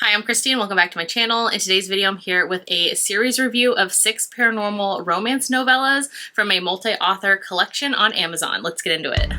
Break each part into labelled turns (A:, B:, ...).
A: Hi, I'm Christine. Welcome back to my channel. In today's video, I'm here with a series review of 6 paranormal romance novellas from a multi-author collection on Amazon. Let's get into it.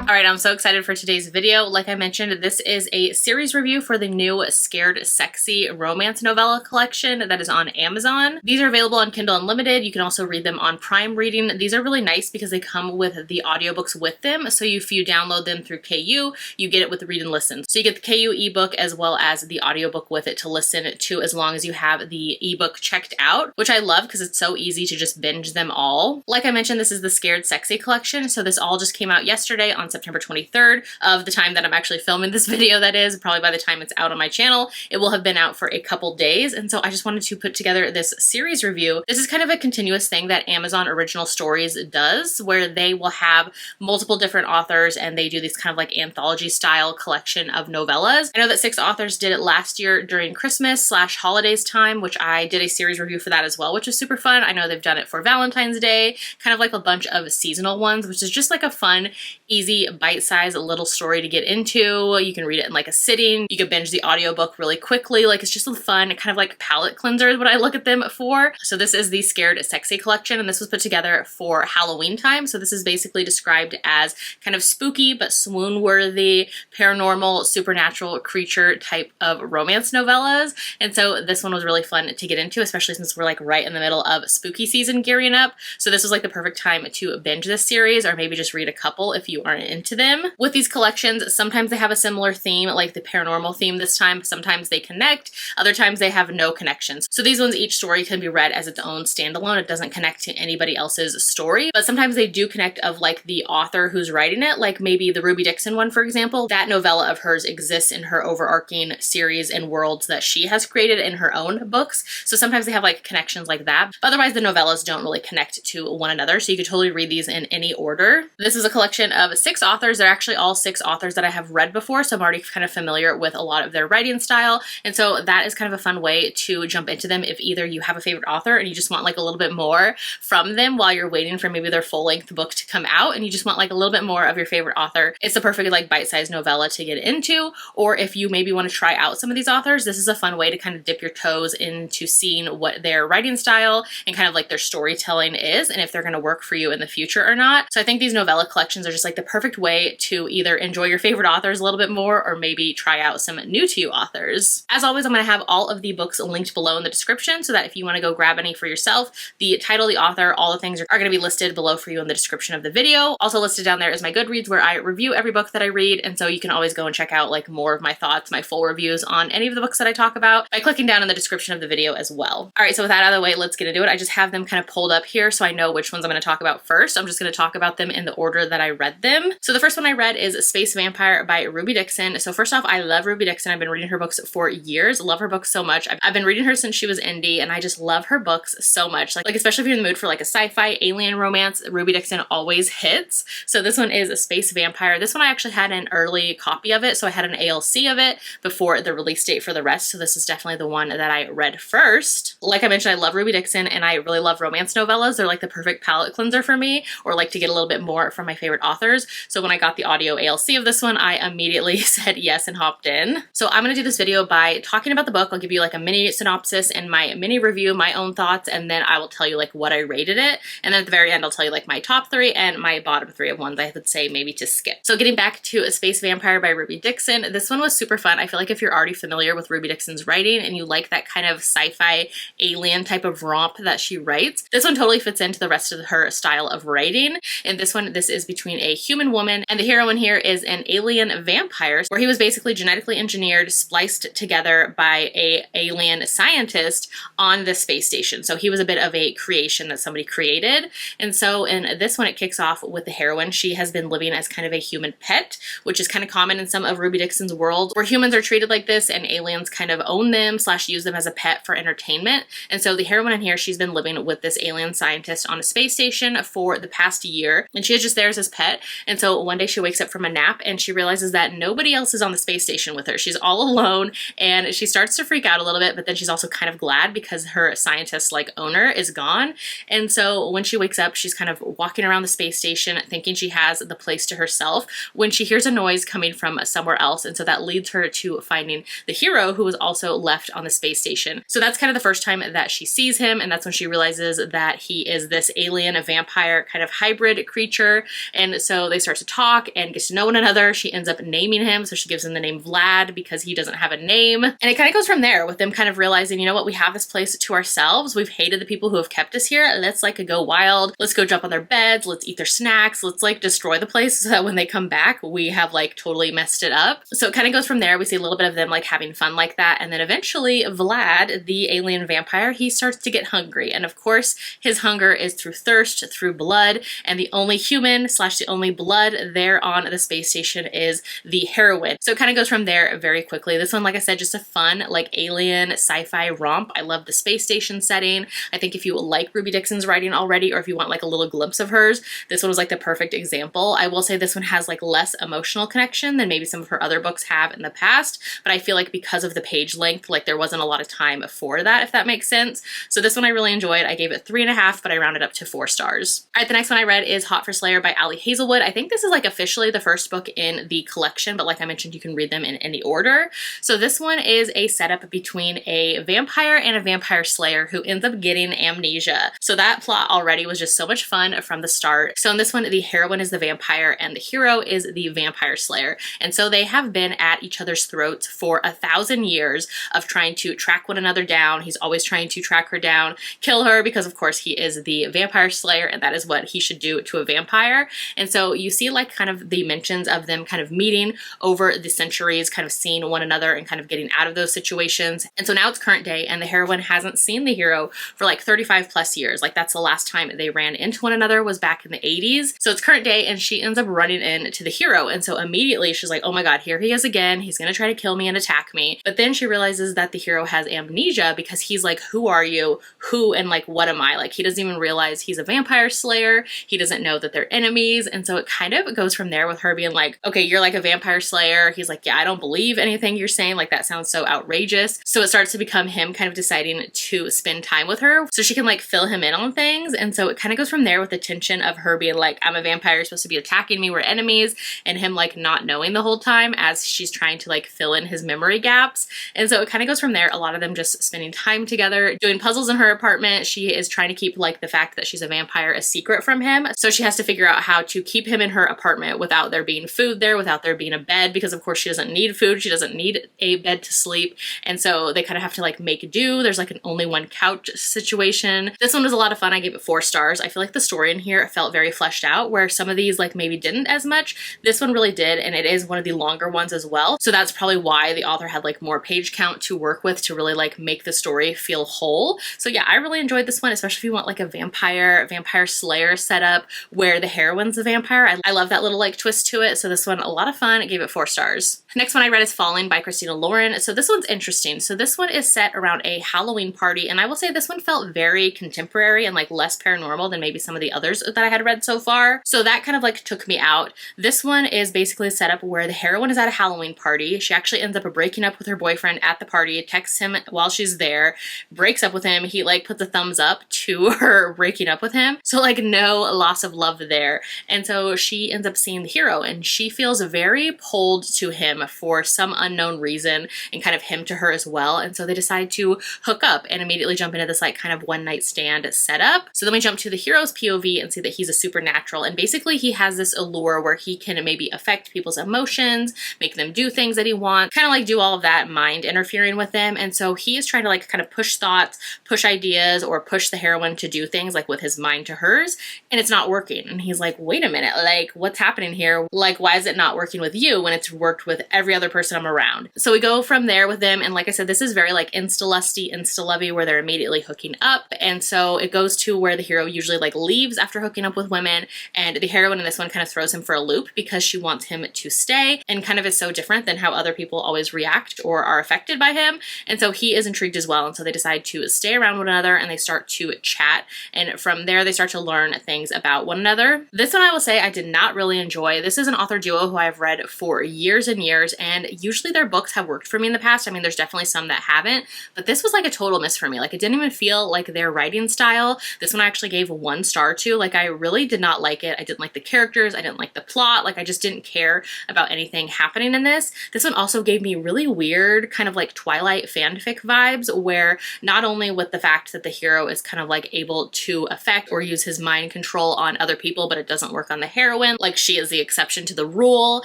A: Alright, I'm so excited for today's video. Like I mentioned, this is a series review for the new Scared Sexy romance novella collection that is on Amazon. These are available on Kindle Unlimited. You can also read them on Prime Reading. These are really nice because they come with the audiobooks with them. So if you download them through KU, you get it with the read and listen. So you get the KU ebook as well as the audiobook with it to listen to as long as you have the ebook checked out, which I love because it's so easy to just binge them all. Like I mentioned, this is the Scared Sexy collection. So this all just came out yesterday on September 23rd of the time that I'm actually filming this video. That is probably by the time it's out on my channel, it will have been out for a couple days. And so I just wanted to put together this series review. This is kind of a continuous thing that Amazon Original Stories does, where they will have multiple different authors and they do these kind of like anthology style collection of novellas. I know that 6 authors did it last year during Christmas / holidays time, which I did a series review for that as well, which was super fun. I know they've done it for Valentine's Day, kind of like a bunch of seasonal ones, which is just like a fun, easy, bite-sized little story to get into. You can read it in like a sitting. You can binge the audiobook really quickly. Like, it's just a fun kind of like palate cleanser is what I look at them for. So this is the Scared Sexy collection, and this was put together for Halloween time. So this is basically described as kind of spooky but swoon-worthy, paranormal, supernatural creature type of romance novellas. And so this one was really fun to get into, especially since we're like right in the middle of spooky season gearing up. So this was like the perfect time to binge this series, or maybe just read a couple if you aren't into them. With these collections, sometimes they have a similar theme, like the paranormal theme this time. Sometimes they connect, other times they have no connections. So these ones, each story can be read as its own standalone. It doesn't connect to anybody else's story, but sometimes they do connect of like the author who's writing it. Like maybe the Ruby Dixon one, for example, that novella of hers exists in her overarching series and worlds that she has created in her own books. So sometimes they have like connections like that, but otherwise the novellas don't really connect to one another. So you could totally read these in any order. This is a collection of 6 authors. They're actually all 6 authors that I have read before, so I'm already kind of familiar with a lot of their writing style, and so that is kind of a fun way to jump into them if either you have a favorite author and you just want like a little bit more from them while you're waiting for maybe their full-length book to come out and you just want like a little bit more of your favorite author. It's the perfect like bite-sized novella to get into. Or if you maybe want to try out some of these authors, this is a fun way to kind of dip your toes into seeing what their writing style and kind of like their storytelling is, and if they're going to work for you in the future or not. So I think these novella collections are just like the perfect way to either enjoy your favorite authors a little bit more or maybe try out some new to you authors. As always, I'm going to have all of the books linked below in the description so that if you want to go grab any for yourself, the title, the author, all the things are going to be listed below for you in the description of the video. Also listed down there is my Goodreads, where I review every book that I read, and so you can always go and check out like more of my thoughts, my full reviews on any of the books that I talk about by clicking down in the description of the video as well. Alright, so with that out of the way, let's get into it. I just have them kind of pulled up here so I know which ones I'm going to talk about first. I'm just going to talk about them in the order that I read them. So the first one I read is Space Vampire by Ruby Dixon. So first off, I love Ruby Dixon. I've been reading her books for years. Love her books so much. I've been reading her since she was indie, and I just love her books so much. Like especially if you're in the mood for like a sci-fi alien romance, Ruby Dixon always hits. So this one is a Space Vampire. This one I actually had an early copy of it, so I had an ALC of it before the release date for the rest. So this is definitely the one that I read first. Like I mentioned, I love Ruby Dixon and I really love romance novellas. They're like the perfect palate cleanser for me, or like to get a little bit more from my favorite authors. So when I got the audio ALC of this one, I immediately said yes and hopped in. So I'm going to do this video by talking about the book. I'll give you like a mini synopsis and my mini review, my own thoughts, and then I will tell you like what I rated it. And then at the very end, I'll tell you like my top 3 and my bottom 3 of ones I would say maybe to skip. So getting back to Space Vampire by Ruby Dixon, this one was super fun. I feel like if you're already familiar with Ruby Dixon's writing and you like that kind of sci-fi alien type of romp that she writes, this one totally fits into the rest of her style of writing. In this one, this is between a human woman, and the heroine here is an alien vampire, where he was basically genetically engineered, spliced together by a alien scientist on the space station. So he was a bit of a creation that somebody created. And so in this one, it kicks off with the heroine. She has been living as kind of a human pet, which is kind of common in some of Ruby Dixon's worlds, where humans are treated like this and aliens kind of own them / use them as a pet for entertainment. And so the heroine in here, she's been living with this alien scientist on a space station for the past year, and she is just there as his pet. And so so one day she wakes up from a nap and she realizes that nobody else is on the space station with her. She's all alone and she starts to freak out a little bit, but then she's also kind of glad because her scientist like owner is gone. And so when she wakes up, she's kind of walking around the space station thinking she has the place to herself when she hears a noise coming from somewhere else. And so that leads her to finding the hero, who was also left on the space station. So that's kind of the first time that she sees him, and that's when she realizes that he is this alien, a vampire kind of hybrid creature. And so they start to talk and get to know one another. She ends up naming him, so she gives him the name Vlad because he doesn't have a name. And it kind of goes from there with them kind of realizing, you know what, we have this place to ourselves. We've hated the people who have kept us here. Let's like go wild. Let's go jump on their beds. Let's eat their snacks. Let's like destroy the place so that when they come back, we have like totally messed it up. So it kind of goes from there. We see a little bit of them like having fun like that. And then eventually Vlad, the alien vampire, he starts to get hungry. And of course, his hunger is through thirst, through blood. And the only human slash the only blood there on the space station is the heroine. So it kind of goes from there very quickly. This one, like I said, just a fun like alien sci-fi romp. I love the space station setting. I think if you like Ruby Dixon's writing already, or if you want like a little glimpse of hers, this one was like the perfect example. I will say this one has like less emotional connection than maybe some of her other books have in the past, but I feel like because of the page length, like there wasn't a lot of time for that, if that makes sense. So this one I really enjoyed. I gave it 3.5, but I rounded up to 4 stars. All right, the next one I read is Hot for Slayer by Ali Hazelwood. I think this is like officially the first book in the collection, but like I mentioned, you can read them in any order. So this one is a setup between a vampire and a vampire slayer who ends up getting amnesia. So that plot already was just so much fun from the start. So in this one, the heroine is the vampire and the hero is the vampire slayer. And so they have been at each other's throats for 1,000 years of trying to track one another down. He's always trying to track her down, kill her, because of course he is the vampire slayer and that is what he should do to a vampire. And so you see like kind of the mentions of them kind of meeting over the centuries, kind of seeing one another and kind of getting out of those situations. And so now it's current day and the heroine hasn't seen the hero for like 35 plus years. Like that's the last time they ran into one another was back in the 80s. So it's current day and she ends up running into the hero. And so immediately she's like, oh my God, here he is again. He's gonna try to kill me and attack me. But then she realizes that the hero has amnesia because he's like, who are you? Who and like, what am I? Like he doesn't even realize he's a vampire slayer. He doesn't know that they're enemies. And so it kind of goes from there with her being like, okay, you're like a vampire slayer. He's like, yeah, I don't believe anything you're saying. Like that sounds so outrageous. So it starts to become him kind of deciding to spend time with her so she can like fill him in on things. And so it kind of goes from there with the tension of her being like, I'm a vampire, you're supposed to be attacking me, we're enemies, and him like not knowing the whole time as she's trying to like fill in his memory gaps. And so it kind of goes from there. A lot of them just spending time together, doing puzzles in her apartment. She is trying to keep like the fact that she's a vampire a secret from him. So she has to figure out how to keep him in her apartment without there being food there, without there being a bed, because of course she doesn't need food, she doesn't need a bed to sleep. And so they kind of have to like make do. There's like an only one couch situation. This one was a lot of fun. I gave it 4 stars. I feel like the story in here felt very fleshed out, where some of these like maybe didn't as much. This one really did, and it is one of the longer ones as well. So that's probably why the author had like more page count to work with to really like make the story feel whole. So yeah, I really enjoyed this one, especially if you want like a vampire slayer setup where the heroine's a vampire. I love that little like twist to it. So this one, a lot of fun. I gave it 4 stars. Next one I read is Falling by Christina Lauren. So this one's interesting. So this one is set around a Halloween party, and I will say this one felt very contemporary and like less paranormal than maybe some of the others that I had read so far. So that kind of like took me out. This one is basically set up where the heroine is at a Halloween party. She actually ends up breaking up with her boyfriend at the party, texts him while she's there, breaks up with him. He like puts a thumbs up to her breaking up with him. So like no loss of love there. And so she ends up seeing the hero and she feels very pulled to him for some unknown reason, and kind of him to her as well. And so they decide to hook up and immediately jump into this like kind of one night stand setup. So then we jump to the hero's POV and see that he's a supernatural, and basically he has this allure where he can maybe affect people's emotions, make them do things that he wants, kind of like do all of that mind interfering with them. And so he is trying to like kind of push thoughts, push ideas, or push the heroine to do things like with his mind to hers, and it's not working. And he's like, wait a minute, like what's happening here? Like, why is it not working with you when it's worked with every other person I'm around? So we go from there with them, and like I said, this is very like insta-lusty, insta-lovey, where they're immediately hooking up. And so it goes to where the hero usually like leaves after hooking up with women, and the heroine in this one kind of throws him for a loop because she wants him to stay, and kind of is so different than how other people always react or are affected by him. And so he is intrigued as well, and so they decide to stay around one another and they start to chat, and from there they start to learn things about one another. This one I will say I did not really enjoy. This is an author duo who I've read for years and years, and usually their books have worked for me in the past. I mean, there's definitely some that haven't, but this was like a total miss for me. Like, it didn't even feel like their writing style. This one I actually gave 1 star to. Like, I really did not like it. I didn't like the characters. I didn't like the plot. Like, I just didn't care about anything happening in this. This one also gave me really weird kind of like Twilight fanfic vibes, where not only with the fact that the hero is kind of like able to affect or use his mind control on other people, but it doesn't work on the heroine. Like, she is the exception to the rule.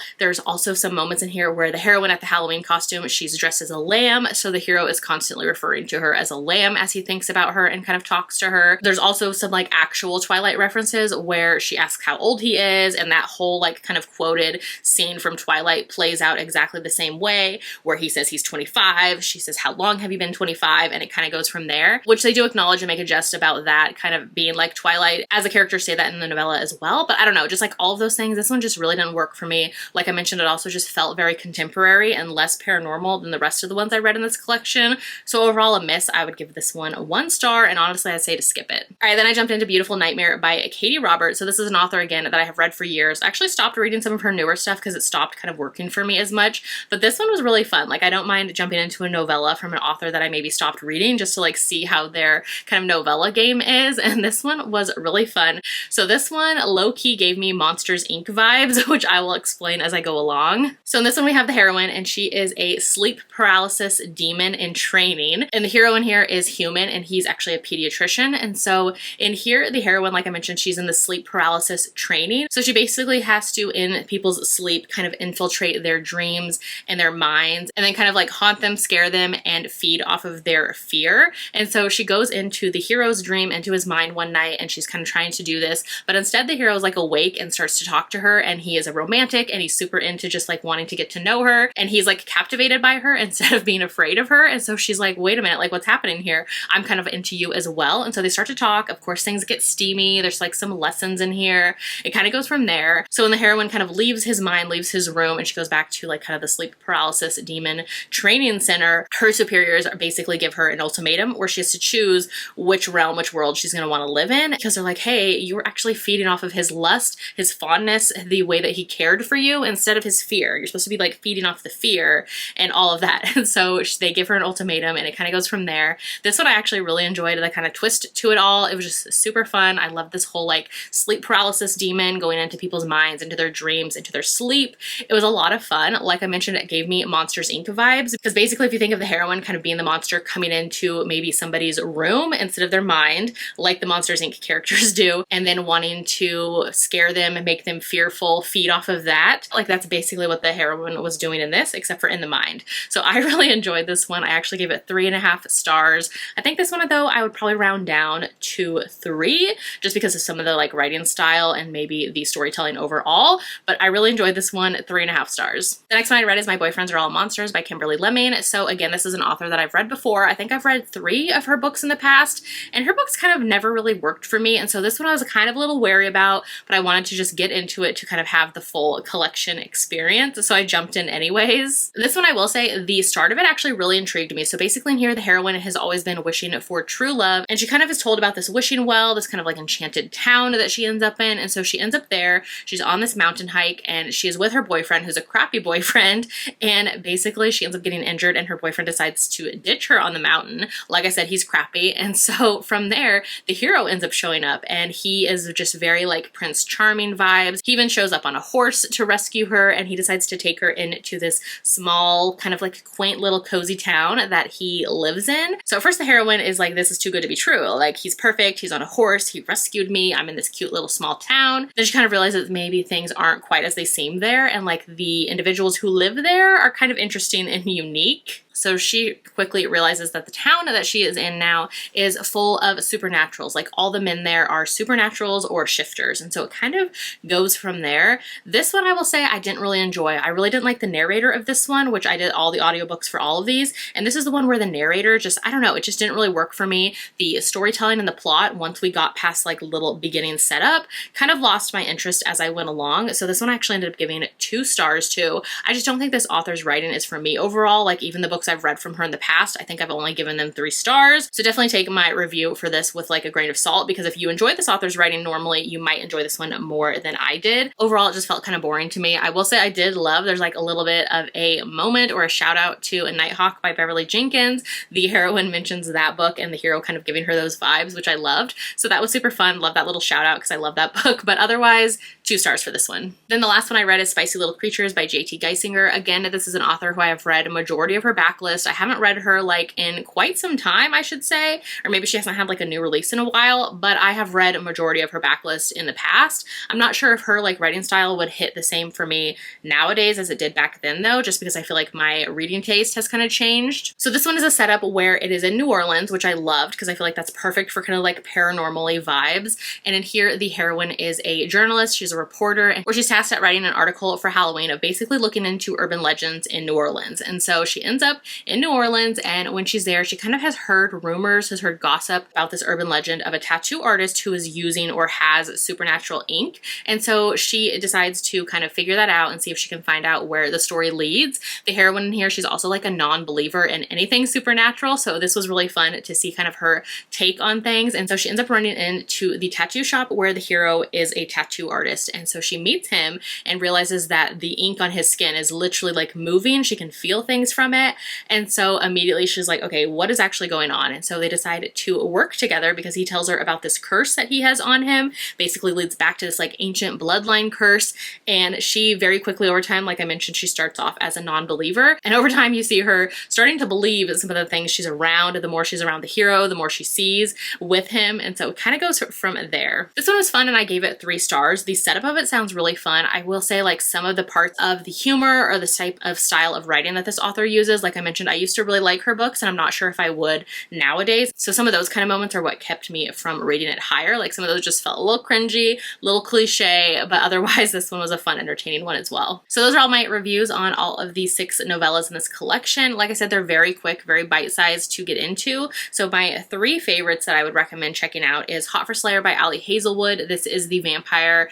A: There's also some moments in here where the heroine at the Halloween costume, she's dressed as a lamb, so the hero is constantly referring to her as a lamb as he thinks about her and kind of talks to her. There's also some like actual Twilight references where she asks how old he is, and that whole like kind of quoted scene from Twilight plays out exactly the same way, where he says he's 25, she says how long have you been 25, and it kind of goes from there, which they do acknowledge and make a jest about that kind of being like Twilight, as the characters say that in the novella as well. But I don't know, just like all of those things, this one just really didn't work for me. Like I mentioned, it also just felt very contemporary and less paranormal than the rest of the ones I read in this collection. So overall a miss. I would give this one 1 star, and honestly I'd say to skip it. All right, then I jumped into Beautiful Nightmare by Katie Roberts. So this is an author again that I have read for years. I actually stopped reading some of her newer stuff because it stopped kind of working for me as much, but this one was really fun. Like, I don't mind jumping into a novella from an author that I maybe stopped reading just to like see how their kind of novella game is, and this one was really fun. So this one low-key gave me Monsters Inc. vibes, which I will explain as I go along. So in this one we have the heroine, and she is a sleep paralysis demon in training, and the hero in here is human, and he's actually a pediatrician. And so in here, the heroine, like I mentioned, she's in the sleep paralysis training. So she basically has to, in people's sleep, kind of infiltrate their dreams and their minds, and then kind of like haunt them, scare them, and feed off of their fear. And so she goes into the hero's dream, into his mind one night, and she's kind of trying to do this, but instead the hero is like awake and starts to talk to her, and he is a romantic, and he's super into just like wanting to get to know her, and he's like captivated by her instead of being afraid of her. And so she's like, wait a minute, like what's happening here? I'm kind of into you as well. And so they start to talk. Of course, things get steamy. There's like some lessons in here. It kind of goes from there. So when the heroine kind of leaves his mind, leaves his room, and she goes back to like kind of the sleep paralysis demon training center, her superiors basically give her an ultimatum where she has to choose which realm, which world she's going to want to live in, because they're like, hey, you were actually feeding off of his lust, his fondness, the way that he cared for you, instead of his fear. You're supposed to be like feeding off the fear and all of that. And so they give her an ultimatum, and it kind of goes from there. This one I actually really enjoyed, the kind of twist to it all. It was just super fun. I love this whole like sleep paralysis demon going into people's minds, into their dreams, into their sleep. It was a lot of fun. Like I mentioned, it gave me Monsters Inc. vibes, because basically if you think of the heroine kind of being the monster coming into maybe somebody's room instead of their mind, like the Monsters Inc. characters do, and then wanting to scare them and make them fearful, feed off of that. Like, that's basically what the heroine was doing in this, except for in the mind. So I really enjoyed this one. I actually gave it 3.5 stars. I think this one though, I would probably round down to 3, just because of some of the like writing style and maybe the storytelling overall. But I really enjoyed this one, 3.5 stars. The next one I read is My Boyfriends Are All Monsters by Kimberly Lemming. So again, this is an author that I've read before. I think I've read 3 of her books in the past, and her books kind of never really worked for me. And so this one I was kind of a little wary about, but I wanted to just get into it to kind of have the full collection experience. So I jumped in anyways. This one I will say, the start of it actually really intrigued me. So basically in here, the heroine has always been wishing for true love, and she kind of is told about this wishing well, this kind of like enchanted town that she ends up in. And so she ends up there. She's on this mountain hike, and she is with her boyfriend, who's a crappy boyfriend, and basically she ends up getting injured, and her boyfriend decides to ditch her on the mountain. Like I said, he's crappy. And so from there, the hero ends up showing up, and he is just very like Prince Charming vibes. He even shows up on a horse to rescue her, and he decides to take her into this small kind of like quaint little cozy town that he lives in. So at first the heroine is like, this is too good to be true. Like, he's perfect. He's on a horse. He rescued me. I'm in this cute little small town. Then she kind of realizes maybe things aren't quite as they seem there, and like the individuals who live there are kind of interesting and unique. So she quickly realizes that the town that she is in now is full of supernaturals. Like, all the men there are supernaturals or shifters. And so it kind of goes from there. This one I will say I didn't really enjoy. I really didn't like the narrator of this one, which I did all the audiobooks for all of these. And this is the one where the narrator just, I don't know, it just didn't really work for me. The storytelling and the plot, once we got past like little beginning setup, kind of lost my interest as I went along. So this one I actually ended up giving it 2 stars to. I just don't think this author's writing is for me overall. Like, even the books I've read from her in the past. I think I've only given them 3 stars. So definitely take my review for this with like a grain of salt, because if you enjoy this author's writing normally, you might enjoy this one more than I did. Overall, it just felt kind of boring to me. I will say I did love, there's like a little bit of a moment or a shout out to A Nighthawk by Beverly Jenkins. The heroine mentions that book and the hero kind of giving her those vibes, which I loved. So that was super fun. Love that little shout out because I love that book. But otherwise, 2 stars for this one. Then the last one I read is Spicy Little Creatures by J.T. Geisinger. Again, this is an author who I have read a majority of her backlist. I haven't read her like in quite some time, I should say, or maybe she hasn't had like a new release in a while, but I have read a majority of her backlist in the past. I'm not sure if her like writing style would hit the same for me nowadays as it did back then though, just because I feel like my reading taste has kind of changed. So this one is a setup where it is in New Orleans, which I loved because I feel like that's perfect for kind of like paranormal-y vibes. And in here, the heroine is a journalist. She's a reporter, and where she's tasked at writing an article for Halloween of basically looking into urban legends in New Orleans. And so she ends up in New Orleans, and when she's there, she kind of has heard rumors, has heard gossip about this urban legend of a tattoo artist who is using or has supernatural ink. And so she decides to kind of figure that out and see if she can find out where the story leads. The heroine in here, she's also like a non-believer in anything supernatural, so this was really fun to see kind of her take on things. And so she ends up running into the tattoo shop where the hero is a tattoo artist, and so she meets him and realizes that the ink on his skin is literally like moving. She can feel things from it, and so immediately she's like, okay, what is actually going on? And so they decide to work together because he tells her about this curse that he has on him, basically leads back to this like ancient bloodline curse. And she very quickly over time, like I mentioned, she starts off as a non-believer, and over time you see her starting to believe some of the things she's around. The more she's around the hero, the more she sees with him, and so it kind of goes from there. This one was fun and I gave it 3 stars. The setup of it sounds really fun. I will say like some of the parts of the humor or the type of style of writing that this author uses, like I mentioned, I used to really like her books and I'm not sure if I would nowadays. So some of those kind of moments are what kept me from rating it higher. Like some of those just felt a little cringy, a little cliche, but otherwise this one was a fun, entertaining one as well. So those are all my reviews on all of these 6 novellas in this collection. Like I said, they're very quick, very bite-sized to get into. So my 3 favorites that I would recommend checking out is Hot for Slayer by Ali Hazelwood. This is the vampire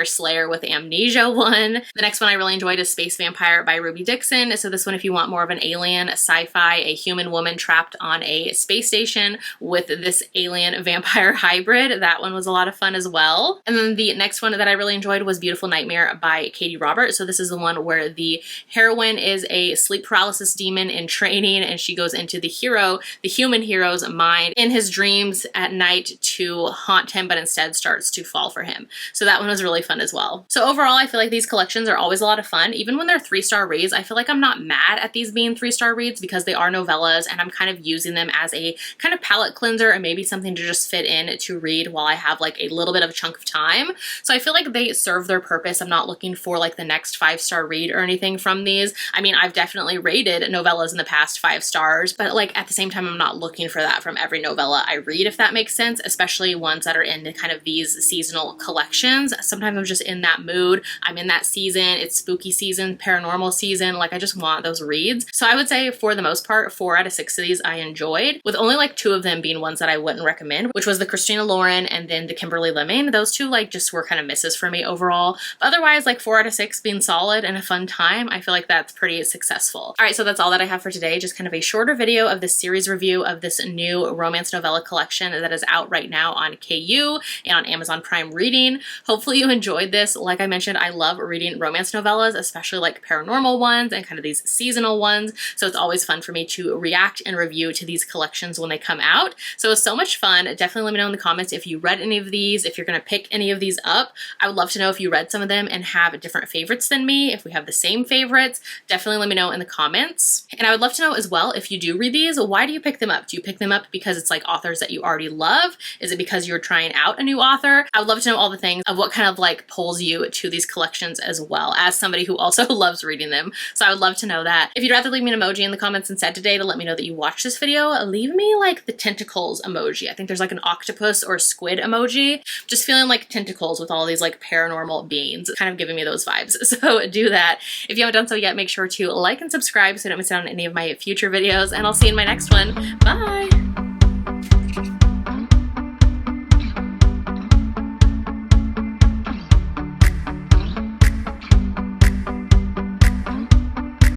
A: slayer with amnesia one. The next one I really enjoyed is Space Vampire by Ruby Dixon. So this one, if you want more of an alien sci-fi, a human woman trapped on a space station with this alien vampire hybrid, that one was a lot of fun as well. And then the next one that I really enjoyed was Beautiful Nightmare by Katie Robert. So this is the one where the heroine is a sleep paralysis demon in training, and she goes into the human hero's mind in his dreams at night to haunt him, but instead starts to fall for him. So that one was really fun as well. So overall, I feel like these collections are always a lot of fun. Even when they're 3-star reads, I feel like I'm not mad at these being 3-star reads because they are novellas and I'm kind of using them as a kind of palate cleanser and maybe something to just fit in to read while I have like a little bit of a chunk of time. So I feel like they serve their purpose. I'm not looking for like the next 5-star read or anything from these. I mean, I've definitely rated novellas in the past 5 stars, but like at the same time, I'm not looking for that from every novella I read, if that makes sense, especially ones that are in kind of these seasonal collections. Sometimes I'm just in that mood. I'm in that season. It's spooky season, paranormal season. Like I just want those reads. So I would say for the most part, 4 out of 6 of these I enjoyed, with only like 2 of them being ones that I wouldn't recommend, which was the Christina Lauren and then the Kimberly Lemming. Those 2 like just were kind of misses for me overall. But otherwise, like 4 out of 6 being solid and a fun time, I feel like that's pretty successful. All right, so that's all that I have for today. Just kind of a shorter video of this series review of this new romance novella collection that is out right now on KU and on Amazon Prime Reading. Hopefully you enjoyed this. Like I mentioned, I love reading romance novellas, especially like paranormal ones and kind of these seasonal ones. So it's always fun for me to react and review to these collections when they come out. So it's so much fun. Definitely let me know in the comments if you read any of these, if you're going to pick any of these up. I would love to know if you read some of them and have different favorites than me. If we have the same favorites, definitely let me know in the comments. And I would love to know as well, if you do read these, why do you pick them up? Do you pick them up because it's like authors that you already love? Is it because you're trying out a new author? I would love to know all the things of what kind of like pulls you to these collections as well, as somebody who also loves reading them. So I would love to know that. If you'd rather leave me an emoji in the comments instead today to let me know that you watched this video, leave me like the tentacles emoji. I think there's like an octopus or squid emoji. Just feeling like tentacles with all these like paranormal beings, kind of giving me those vibes. So do that. If you haven't done so yet, make sure to like and subscribe so you don't miss out on any of my future videos, and I'll see you in my next one. Bye!